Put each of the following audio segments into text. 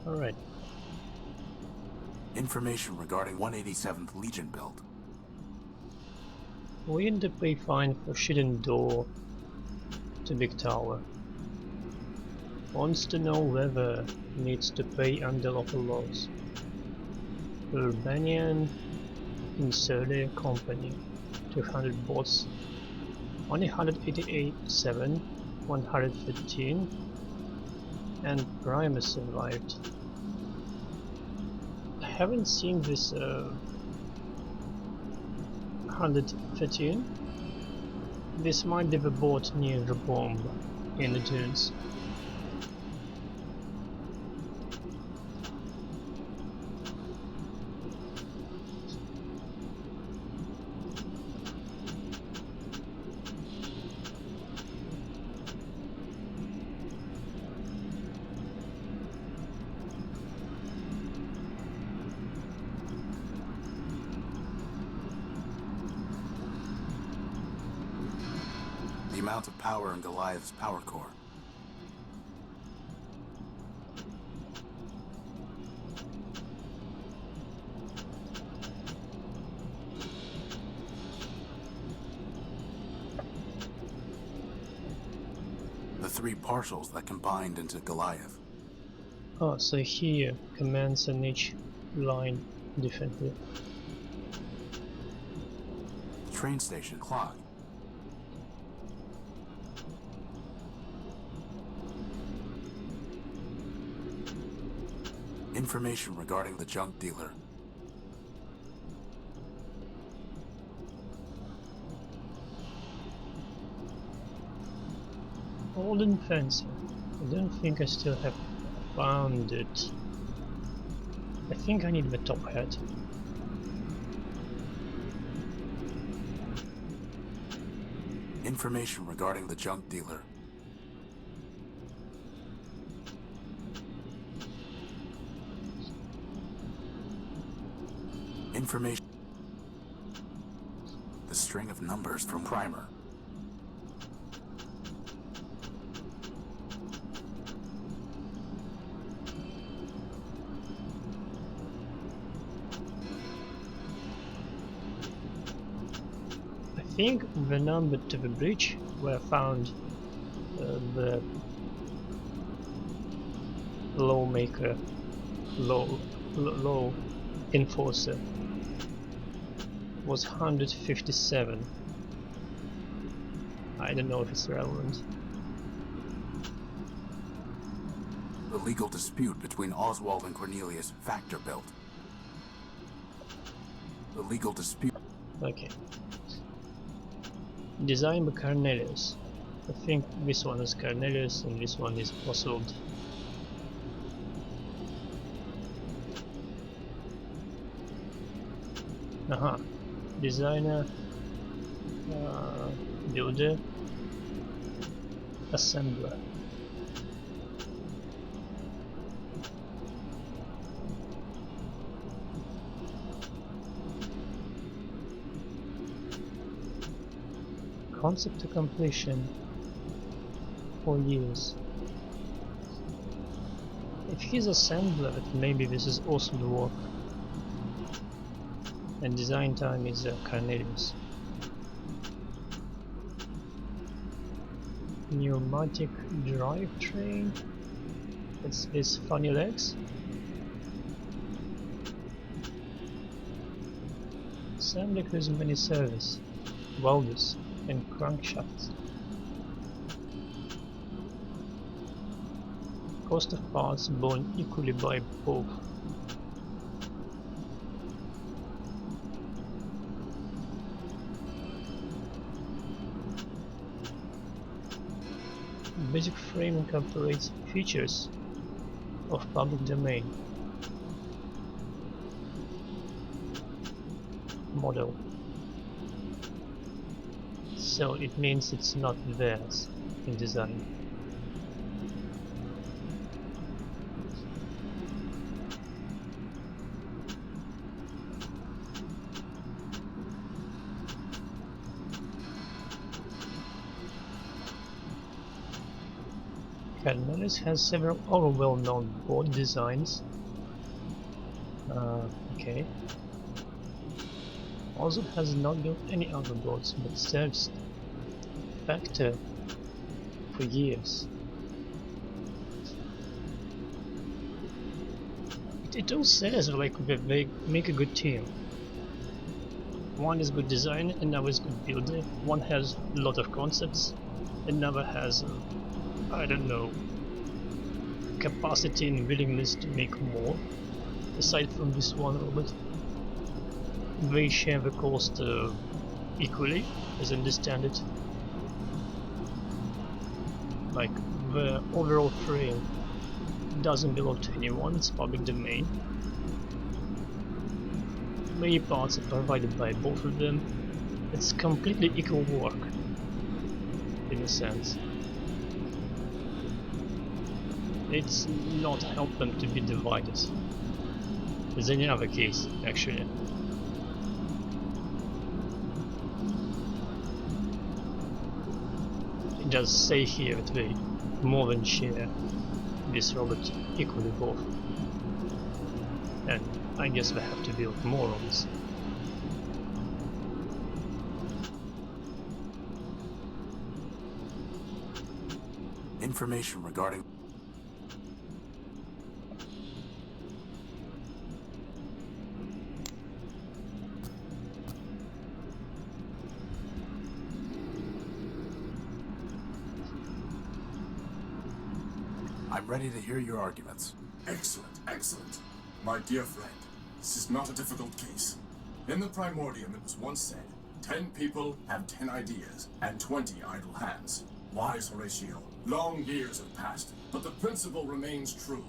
Alright. Information regarding 187th Legion build. We end up pay fine for shooting door to big tower. Wants to know whether needs to pay under local laws. Urbanian Insular Company, 200 bots, only 187, 115, and Primer survived. I haven't seen this 113. This might be the bot near the bomb in the dunes. The amount of power in Goliath's power core. The three partials that combined into Goliath. Oh, so here commands on each line differently. Train station clock. Information regarding the junk dealer. Golden Fencer. I don't think I still have found it. I think I need the top hat. Information regarding the junk dealer. Information. The string of numbers from Primer. I think the number to the bridge where I found the lawmaker, law enforcer was 157. I don't know if it's relevant. The legal dispute between Oswald and Cornelius factor built. The legal dispute. Okay. Design by Cornelius. I think this one is Cornelius and this one is Oswald. Aha. Designer, builder, assembler. Concept to completion, 4 years. If he's assembler, maybe this is also the work. And design time is Cornelius. Pneumatic drivetrain. It's his funny legs. Assembly has many service, welders, and crankshafts. Cost of parts borne equally by both. Basic frame incorporates features of public domain. Model. So it means it's not theirs in design. Cornelius has several other well-known board designs. Okay. Also has not built any other boards, but serves Factor for years. It all says like they make a good team. One is good designer, another is good builder. One has a lot of concepts, another has, I don't know, capacity and willingness to make more. Aside from this one robot, they share the cost equally, as I understand it. Like, the overall frame doesn't belong to anyone, it's public domain. Many parts are provided by both of them. It's completely equal work, in a sense. It's not helped them to be divided, as any other case, actually. It does say here that they more than share this robot equally both. And I guess they have to build more of this. Information regarding... I'm ready to hear your arguments. Excellent, excellent. My dear friend, this is not a difficult case. In the primordium it was once said, 10 people have 10 ideas, and 20 idle hands. Wise Horatio, long years have passed, but the principle remains true.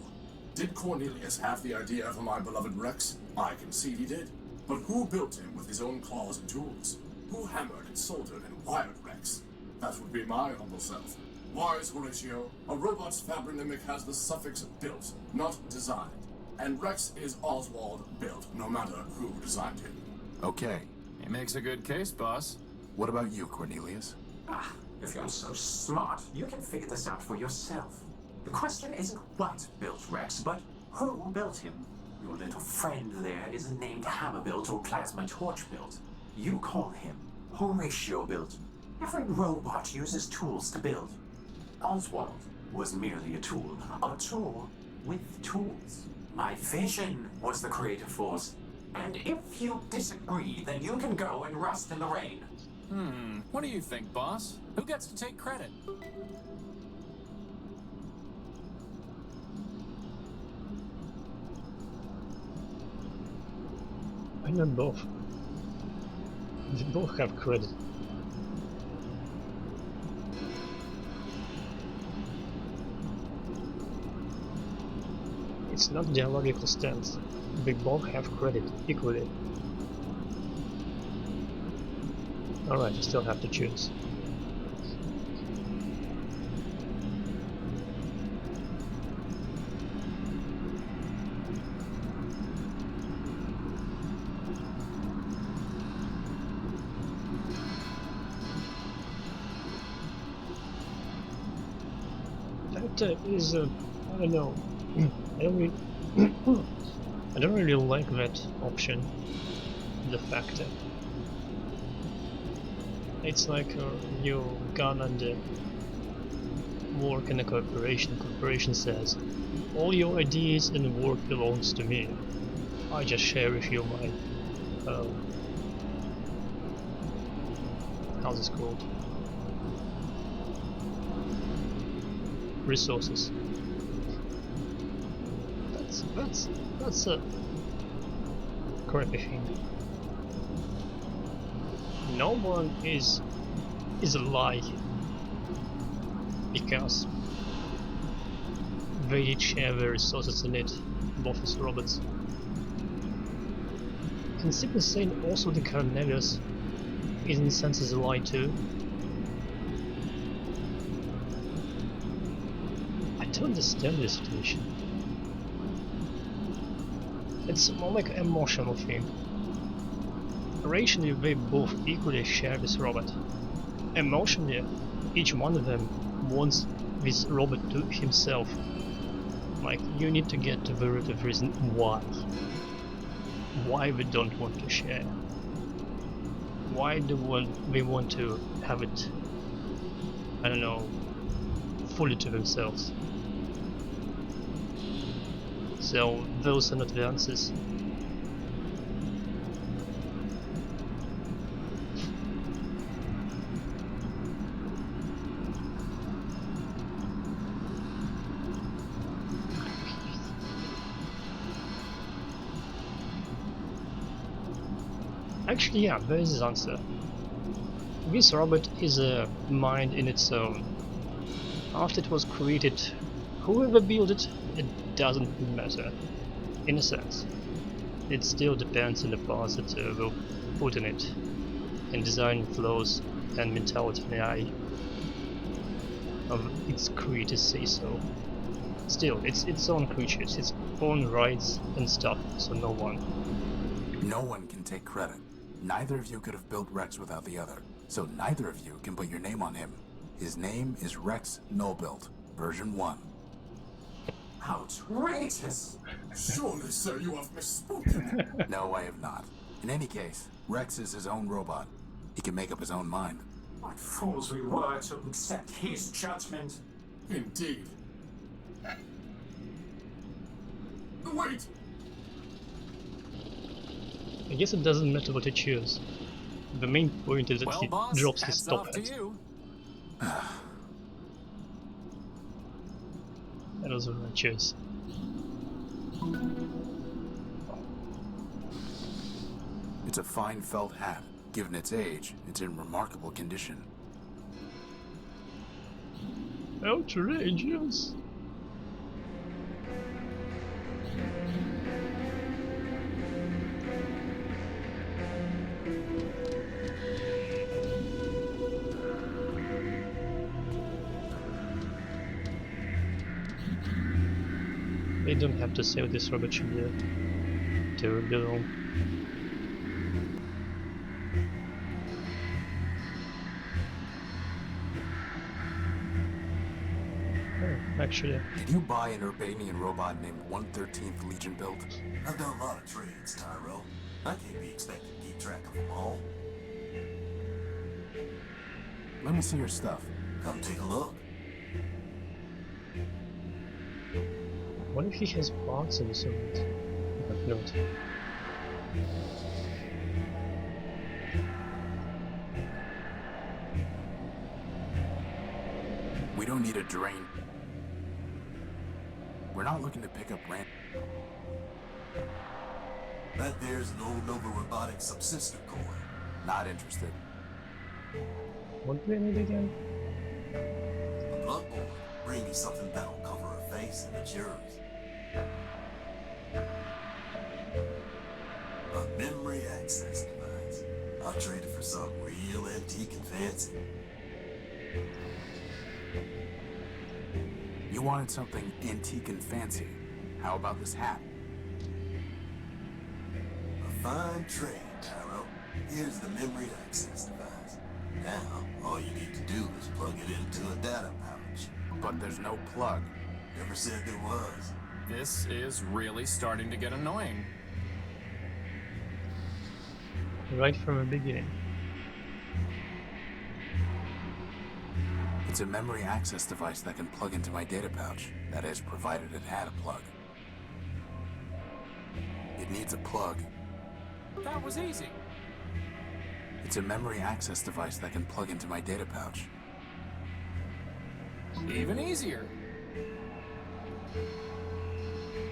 Did Cornelius have the idea for my beloved Rex? I concede he did. But who built him with his own claws and tools? Who hammered and soldered and wired Rex? That would be my humble self. Wise Horatio, a robot's fabronymic has the suffix built, not designed. And Rex is Oswald built, no matter who designed him. Okay. He makes a good case, boss. What about you, Cornelius? Ah, if you're so smart, you can figure this out for yourself. The question isn't what built Rex, but who built him. Your little friend there isn't named Hammer built or Plasma Torch built. You call him Horatio built. Every robot uses tools to build. Oswald was merely a tool with tools. My vision was the creative force. And if you disagree, then you can go and rust in the rain. What do you think, boss? Who gets to take credit? I know both. They both have credit. It's not their logical stance. They both have credit equally. Alright, you still have to choose. That is I don't know. I don't really like that option, the factor. It's like you gone under work in a corporation. Corporation says, all your ideas and work belongs to me. I just share with you my, how's this called? Resources. That's a crappy thing. No one is a lie because they each share the resources in it, both as robots. Can simply say also the Cornelius is in a sense is a lie too. I don't understand this situation. It's more like an emotional thing. Rationally, they both equally share this robot. Emotionally, each one of them wants this robot to himself. Like, you need to get to the root of reason why. Why they don't want to share. Why they want to have it, I don't know, fully to themselves. So those are not the answers. Actually, yeah, there is his answer. This robot is a mind in its own. After it was created, whoever built it, it doesn't matter. In a sense, it still depends on the parts that will put in it, and design flows and mentality and AI of its creators say so. Still, it's its own creatures, its own rights and stuff, so no one. No one can take credit. Neither of you could have built Rex without the other, so neither of you can put your name on him. His name is Rex Nullbuilt, version 1. Outrageous! Surely, sir, you have misspoken. No, I have not. In any case, Rex is his own robot. He can make up his own mind. What fools we were to accept his judgment. Indeed. Wait! I guess it doesn't matter what he chooses. The main point is that Well, he boss, drops his hats top off to hat. you. That was the right choice. It's a fine felt hat. Given its age, it's in remarkable condition. Outrageous! They don't have to say what this robot should do to belong. Oh, actually, Did you buy an Urbanian robot named 113th Legion built? I've done a lot of trades, Tyro. I can't be expected to keep track of them all. Let me see your stuff. Come take a look. what if he has parts in this robot? No. We don't need a drain. We're not looking to pick up rent. That there's an old Nova Robotics subsystem core. Not interested. What do we need again? A blunt board. Bring me something that'll cover her face and it's yours. A memory access device. I'll trade it for something real antique and fancy. You wanted something antique and fancy. How about this hat? A fine trade, Tyro. Here's the memory access device. Now, all you need to do is plug it into a data pouch. But there's no plug. Never said there was. This is really starting to get annoying. Right from the beginning. It's a memory access device that can plug into my data pouch. That is, provided it had a plug. It needs a plug. That was easy. It's a memory access device that can plug into my data pouch. Even easier.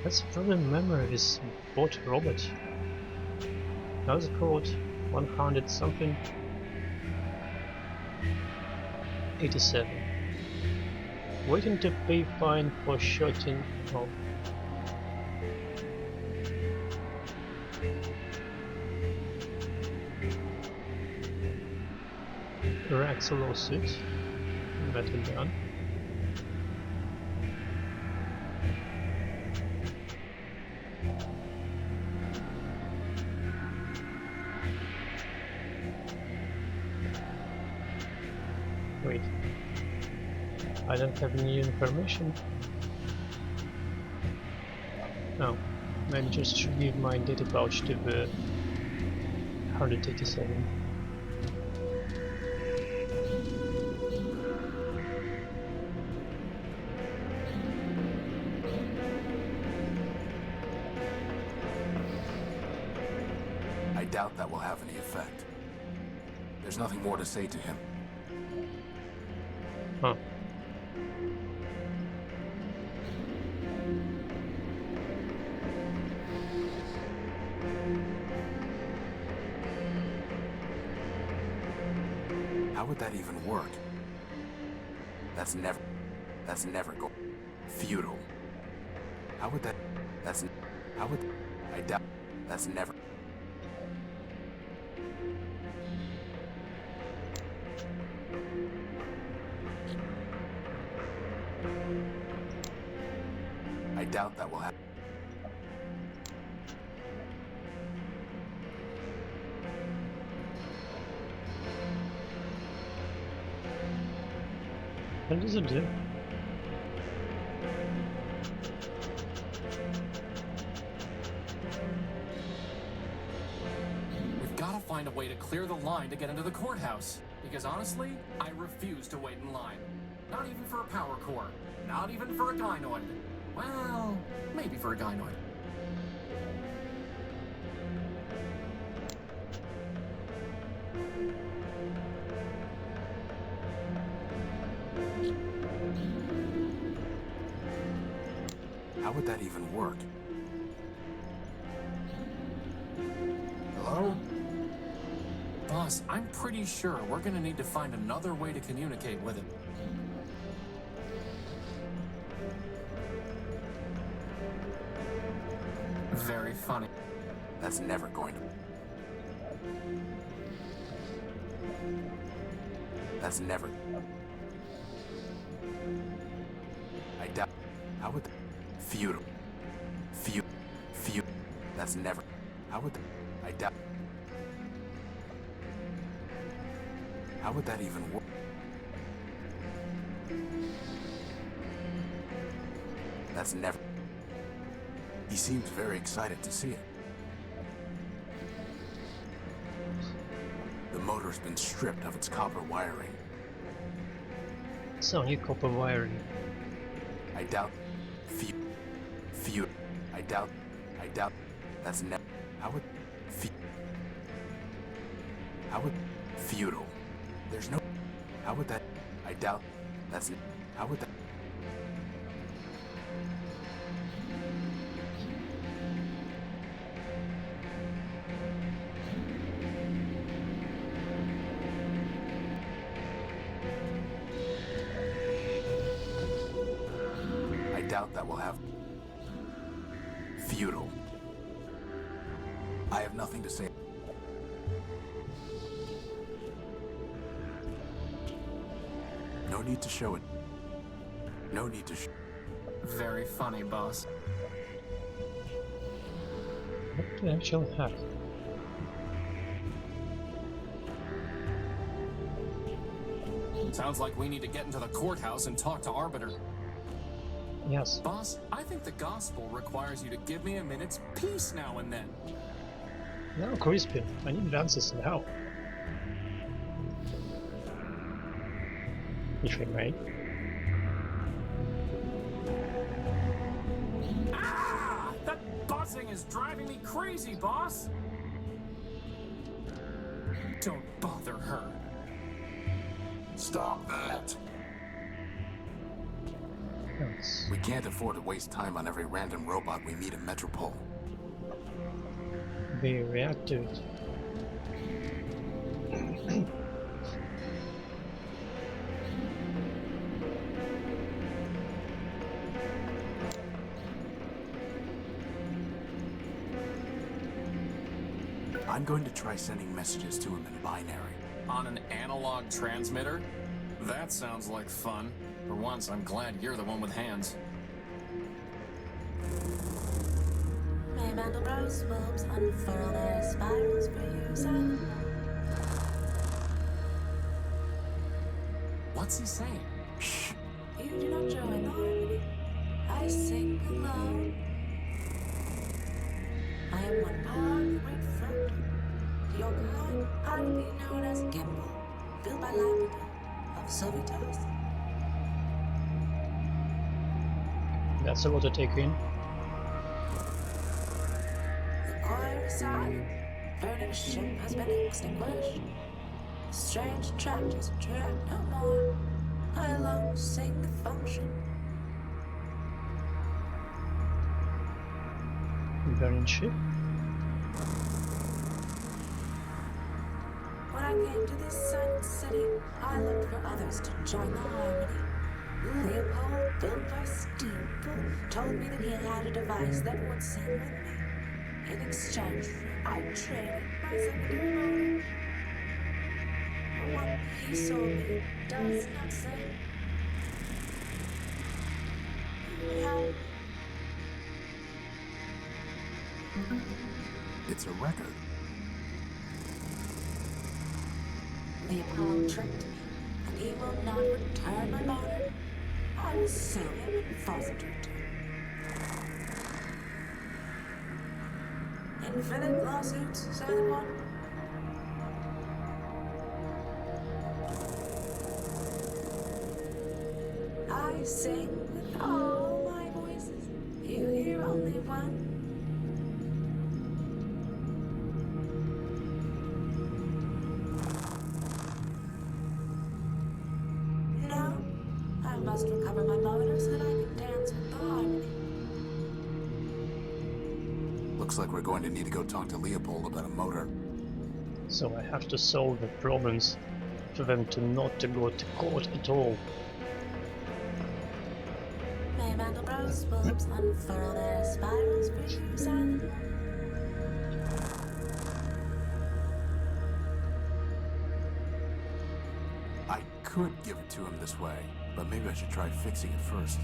Let's remember this bot robot. How's it called? 100 something? 87. Waiting to pay fine for shooting. Oh. Rex a lawsuit. Better done. Wait. I don't have any information. No, managers should give my data pouch to the 187. I doubt that will have any effect. There's nothing more to say to him. Huh. How would that even work? That's never go. Feudal. How would that, how would, I doubt, that's never. I doubt that will happen. What does it do? We've got to find a way to clear the line to get into the courthouse. Because honestly, I refuse to wait in line. Not even for a power core. Not even for a gynoid. Well, maybe for a gynoid. How would that even work? Hello? Boss, I'm pretty sure we're gonna need to find another way to communicate with him. Very funny. That's never going to. That's never. I doubt. How would. Feudal. Feudal. That's never. How would. I doubt. How would that even work? That's never. He seems very excited to see it. The motor's been stripped of its copper wiring. It's only copper wiring. I doubt. Feud. I doubt. That's never. How would. How would. Feudal. There's no. How would that. I doubt. That's. How would that. I doubt that will have. Feudal. I have nothing to say. No need to show it. No need to Very funny, boss. What do I actually have? Sounds like we need to get into the courthouse and talk to Arbiter. Yes. Boss, I think the gospel requires you to give me a minute's peace now and then. No, Crispy. I need advances now. If I may. Ah! That buzzing is driving me crazy, boss! Don't bother her. Stop that! Yes. We can't afford to waste time on every random robot we meet in Metropole. Be reactive. I'm going to try sending messages to him in binary. On an analog transmitter? That sounds like fun. For once, I'm glad you're the one with hands. May Mandelbrot's bulbs unfurl their spirals for you, son. What's he saying? Shh. You do not join the harmony. I sing alone. I am one part of the great float. Your kind, I will be known as Gimbal, built by Labrador of Sovitas. That's a lot to take in. The choir is silent. Burning ship has been extinguished. Strange tractors track no more. I alone sing the function. Burning ship. When I came to this silent city, I looked for others to join the harmony. Leopold, built by Steamboat, told me that he had a device that would sing with me. In exchange, I traded my secondary motor. What he saw me does not say. Yeah. It's a record. Leopold tricked me, and he will not return my motor. I will sue him and force him to return. Infinite lawsuits, Silent One. I sing with all my voices. You hear only one. No, I must recover my motor so that I can dance with the harmony. Looks like we're going to need to go talk to Leopold about a motor. So I have to solve the problems for them to not to go to court at all. May Mandelbrot's bulbs unfurl their spirals for you, Silent One. I could give it to him this way, but maybe I should try fixing it first.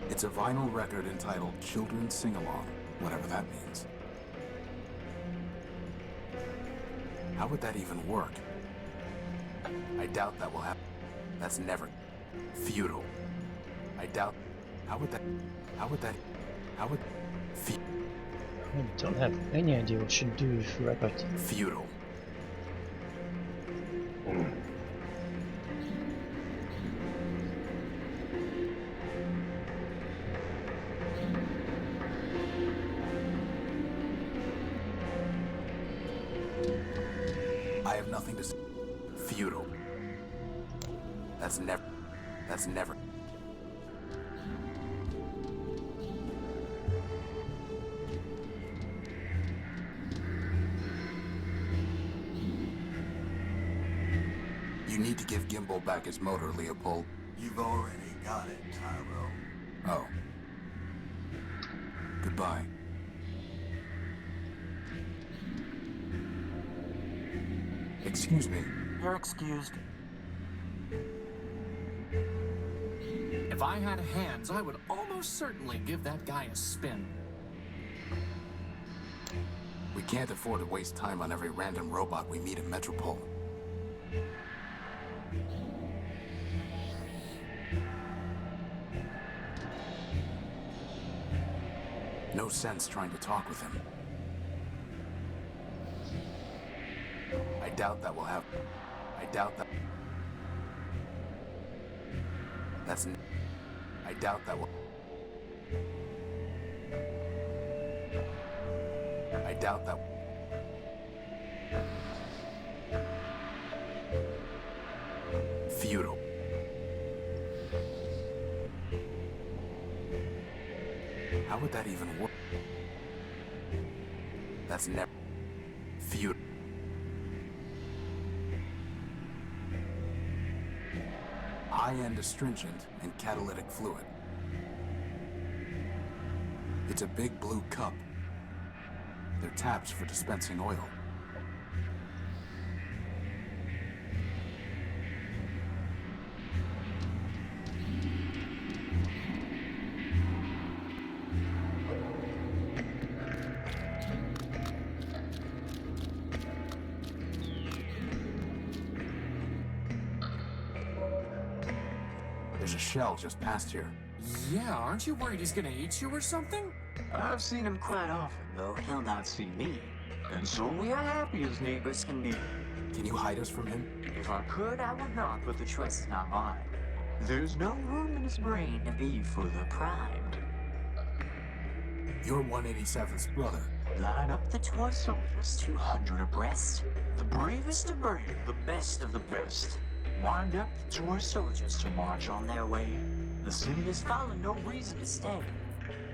It's a vinyl record entitled Children's Sing-Along, whatever that means. How would that even work? I doubt that will happen. That's never futile. I doubt. How would I don't have any idea what should do with record. futile? I have nothing to say. Futile. That's never. You need to give Gimbal back his motor, Leopold. You've already got it, Tyro. Oh. Goodbye. Excuse me. You're excused. If I had hands, I would almost certainly give that guy a spin. We can't afford to waste time on every random robot we meet in Metropole. No sense trying to talk with him. I doubt that will happen. I doubt that. I doubt that will. I doubt that. Futile. How would that even work? That's never. Futile. High-end astringent and catalytic fluid. It's a big blue cup. They're taps for dispensing oil. There's a shell just past here. Yeah, aren't you worried he's gonna eat you or something? I've seen him quite often, though he'll not see me. And so we are happy as neighbors can be. Can you hide us from him? If I could, I would not, but the choice is not mine. There's no room in his brain to be further primed. You're 187th's brother. Line up the toy soldiers, 200 abreast. The bravest of brave, the best of the best. Wind up the toy soldiers to march on their way. The city has fallen, no reason to stay.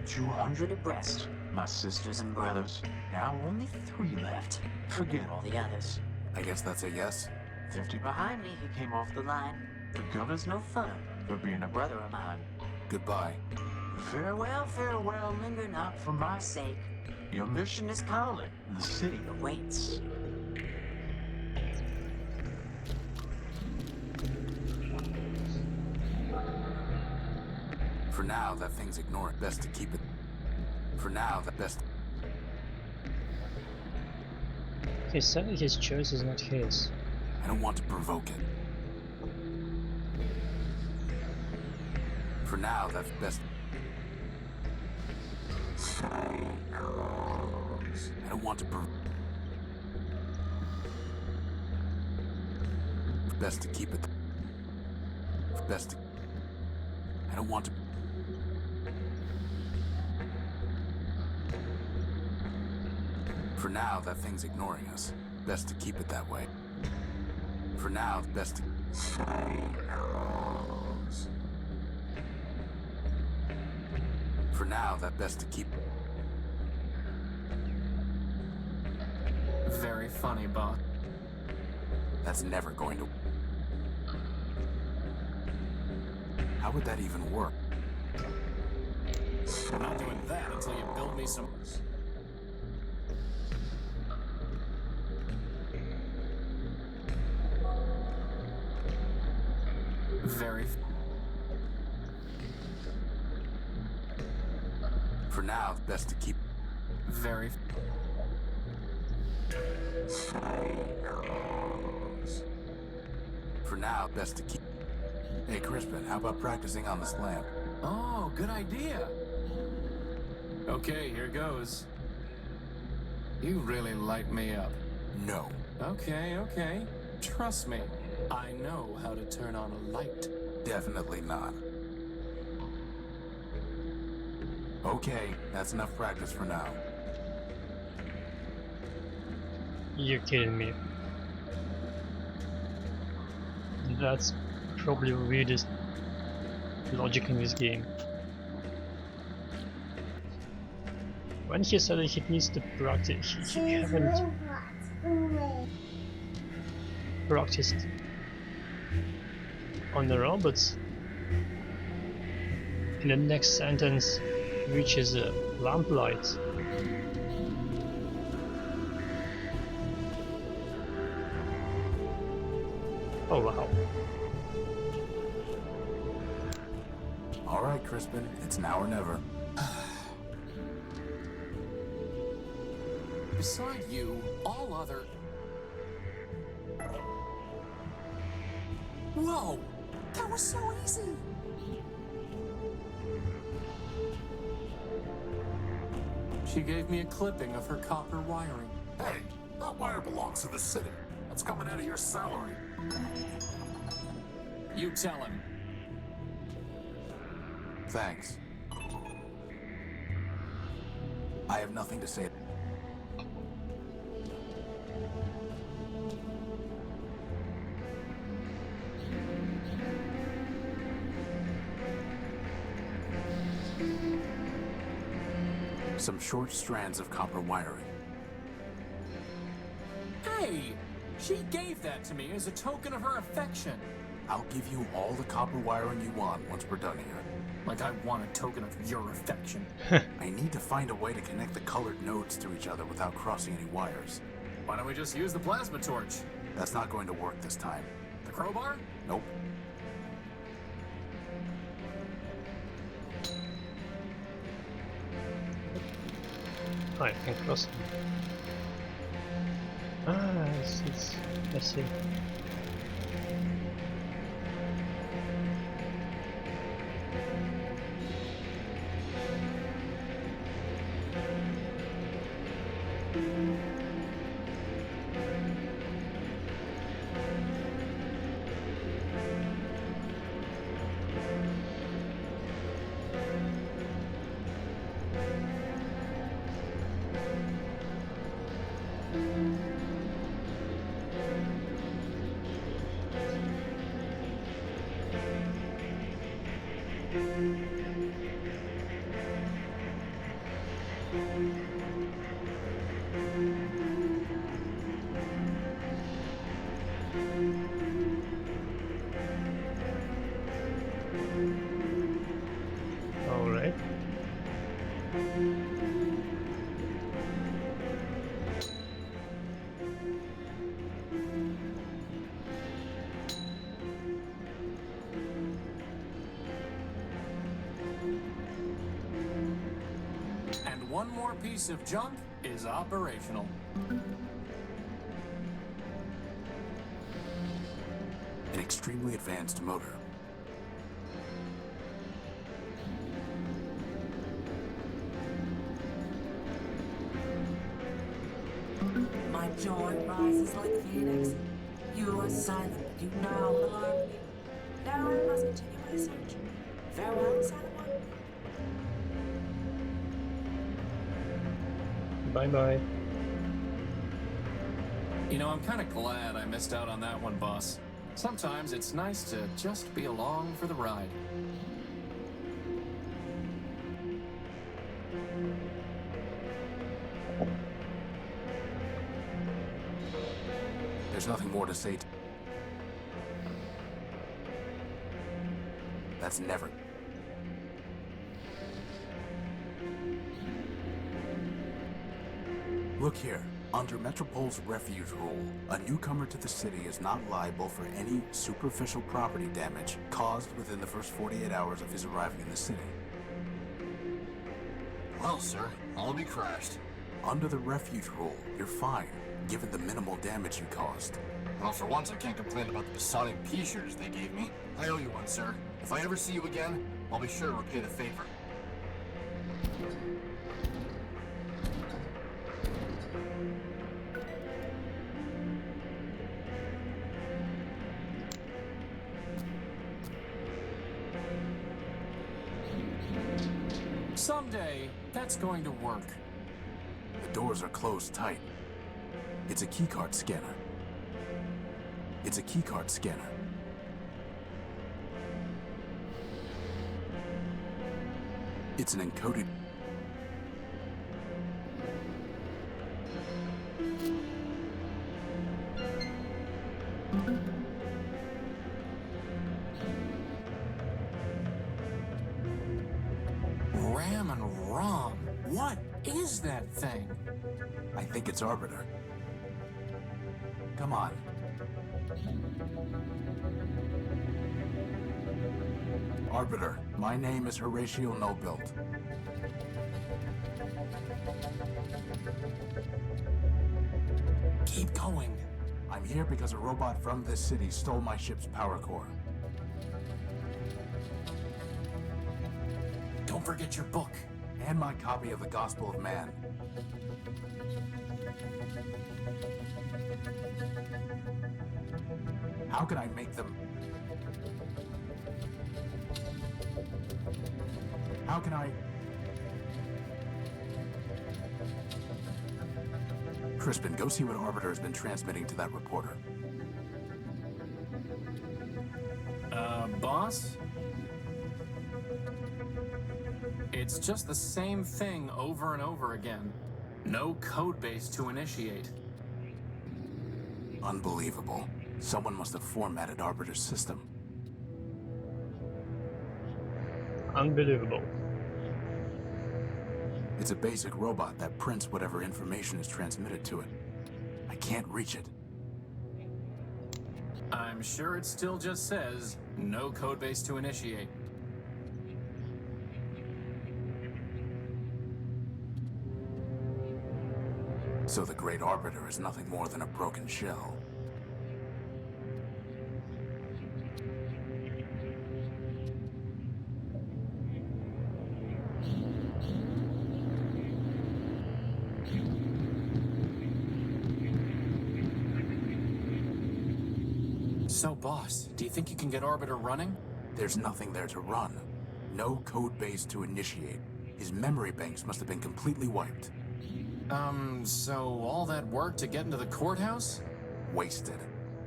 200 abreast, my sisters and brothers. Now only 3 left. Forget all the others. I guess that's a yes? 50 behind me, he came off the line. The gunner's no fun for being a brother of mine. Goodbye. Farewell, farewell, linger not for my sake. Your mission is calling, the city awaits. For now, that thing's ignoring. Best to keep it. For now, the best. He said his choice is not his. I don't want to provoke it. For now, that's best. I don't want to best to keep it. Best to. I don't want to. For now, that thing's ignoring us. Best to keep it that way. For now, best to. For now, that best to keep. Very funny, boss. That's never going to. How would that even work? We're not doing that until you build me some. Very. For now, best to keep. Very. For now, best to keep. Hey, Crispin, how about practicing on this lamp? Oh, good idea. Okay, here goes. You really light me up. No. Okay, okay. Trust me. I know how to turn on a light. Definitely not. Okay, that's enough practice for now. You're kidding me. That's probably the weirdest logic in this game. When he said that he needs to practice, he haven't practiced on the robots. In the next sentence, which is a lamplight. Oh wow. Alright, Crispin, it's now or never. Beside you, all other... Whoa! That was so easy! She gave me a clipping of her copper wiring. Hey, that wire belongs to the city. That's coming out of your salary. You tell him. Thanks. I have nothing to say. Some short strands of copper wiring. Hey! She gave that to me as a token of her affection. I'll give you all the copper wiring you want once we're done here. Like I want a token of your affection. I need to find a way to connect the colored nodes to each other without crossing any wires. Why don't we just use the plasma torch? That's not going to work this time. The crowbar? Nope. I can cross them. Ah, I see. Alright. And one more piece of junk is operational. An extremely advanced motor. My joy rises like a phoenix. You are silent, but you now alarm me. Now I must continue my search. Farewell, silent one. Bye bye. You know, I'm kind of glad I missed out on that one, boss. Sometimes it's nice to just be along for the ride. There's nothing more to say. That's never. Look here. Under Metropol's refuge rule, a newcomer to the city is not liable for any superficial property damage caused within the first 48 hours of his arriving in the city. Well, sir, I'll be crashed. Under the refuge rule, you're fine, given the minimal damage you caused. Well, for once, I can't complain about the Masonic P-shirts they gave me. I owe you one, sir. If I ever see you again, I'll be sure to repay the favor. Someday, that's going to work. The doors are closed tight. It's a keycard scanner. It's a keycard scanner. It's an encoded... RAM and ROM. What is that thing? I think it's Arbiter. Come on. Arbiter, my name is Horatio Nobuilt. Keep going. I'm here because a robot from this city stole my ship's power core. Don't forget your book. And my copy of the Gospel of Man. How can I make them... How can I... Crispin, go see what Arbiter has been transmitting to that reporter. Boss? It's just the same thing over and over again. No code base to initiate. Unbelievable. Someone must have formatted Arbiter's system. Unbelievable. It's a basic robot that prints whatever information is transmitted to it. I can't reach it. I'm sure it still just says, no code base to initiate. So the Great Arbiter is nothing more than a broken shell. So, boss, do you think you can get Arbiter running? There's nothing there to run. No code base to initiate. His memory banks must have been completely wiped. So all that work to get into the courthouse? Wasted.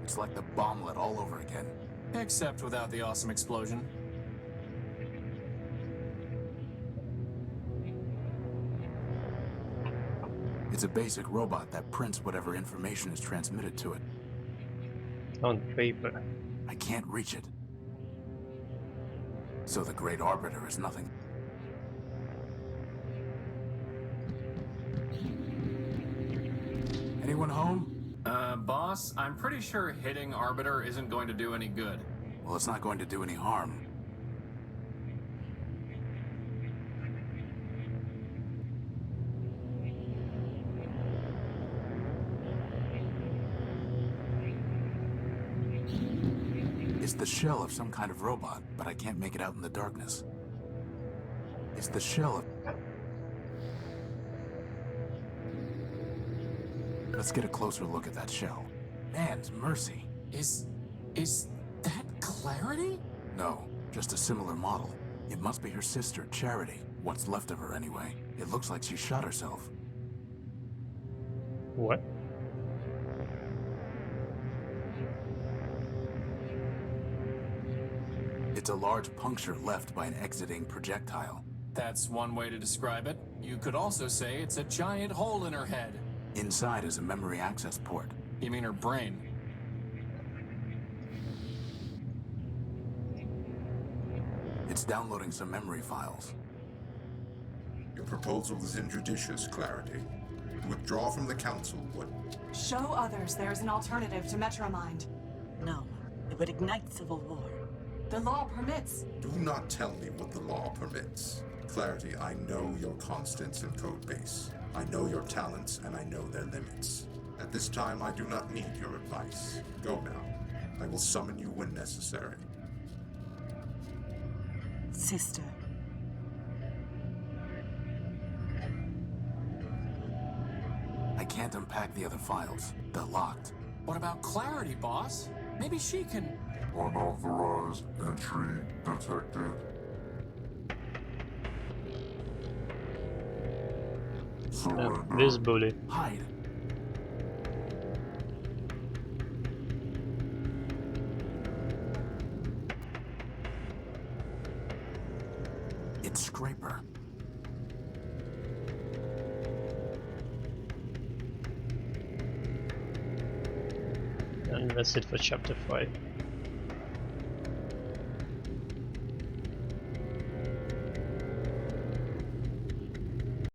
It's like the bomblet all over again. Except without the awesome explosion. It's a basic robot that prints whatever information is transmitted to it. On paper. I can't reach it. So the Great Arbiter is nothing. Anyone home? Boss, I'm pretty sure hitting Arbiter isn't going to do any good. Well, it's not going to do any harm. It's the shell of some kind of robot, but I can't make it out in the darkness. It's the shell of... Let's get a closer look at that shell. Man's mercy. Is that Clarity? No, just a similar model. It must be her sister, Charity. What's left of her, anyway. It looks like she shot herself. What? It's a large puncture left by an exiting projectile. That's one way to describe it. You could also say it's a giant hole in her head. Inside is a memory access port. You mean her brain? It's downloading some memory files. Your proposal is injudicious, Clarity. Withdraw from the council, would... Show others there is an alternative to Metromind. No, it would ignite civil war. The law permits. Do not tell me what the law permits. Clarity, I know your constants in Codebase. I know your talents, and I know their limits. At this time, I do not need your advice. Go now. I will summon you when necessary. Sister. I can't unpack the other files. They're locked. What about Clarity, boss? Maybe she can... Unauthorized entry detected. This bully. Hide. It's Scraper. And that's it for chapter 5.